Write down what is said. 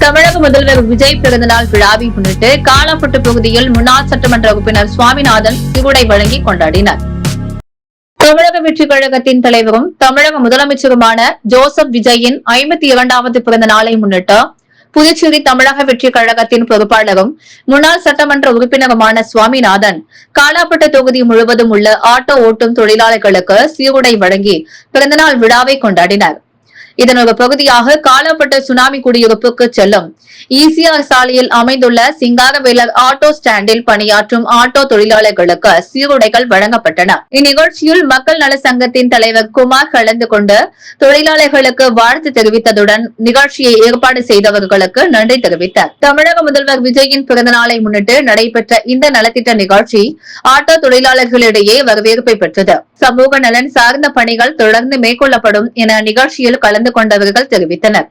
தமிழக முதல்வர் விஜய் பிறந்தநாள் விழாவை முன்னிட்டு காலாப்பட்டு பகுதியில் முன்னாள் சட்டமன்ற உறுப்பினர் சுவாமிநாதன் சிகுடை வழங்கி கொண்டாடினார். தமிழக வெற்றிக் கழகத்தின் தலைவரும் தமிழக முதலமைச்சருமான ஜோசப் விஜயின் 52வது பிறந்த நாளை முன்னிட்டு புதுச்சேரி தமிழக வெற்றிக் கழகத்தின் பொறுப்பாளரும் முன்னாள் சட்டமன்ற உறுப்பினருமான சுவாமிநாதன் காலாப்பட்டு தொகுதி முழுவதும் உள்ள ஆட்டோ ஓட்டும் தொழிலாளர்களுக்கு சீருடை வழங்கி பிறந்தநாள் விழாவை கொண்டாடினார். இதன் ஒரு பகுதியாக காலாப்பட்டு சுனாமி குடியிருப்புக்கு செல்லும் ஈசிஆர் சாலையில் அமைந்துள்ள சிங்காரவேலர் ஆட்டோ ஸ்டாண்டில் பணியாற்றும் ஆட்டோ தொழிலாளர்களுக்கு சீருடைகள் வழங்கப்பட்டன. இந்நிகழ்ச்சியில் மக்கள் நல சங்கத்தின் தலைவர் குமார் கலந்து கொண்டு தொழிலாளர்களுக்கு வாழ்த்து தெரிவித்ததுடன் நிகழ்ச்சியை ஏற்பாடு செய்தவர்களுக்கு நன்றி தெரிவித்தார். தமிழக முதல்வர் விஜயின் பிறந்தநாளை முன்னிட்டு நடைபெற்ற இந்த நலத்திட்ட நிகழ்ச்சி ஆட்டோ தொழிலாளர்களிடையே வரவேற்பை பெற்றது. சமூக நலன் சார்ந்த பணிகள் தொடர்ந்து மேற்கொள்ளப்படும் என நிகழ்ச்சியில் கலந்து கொண்டவர்கள் தெரிவித்தனர்.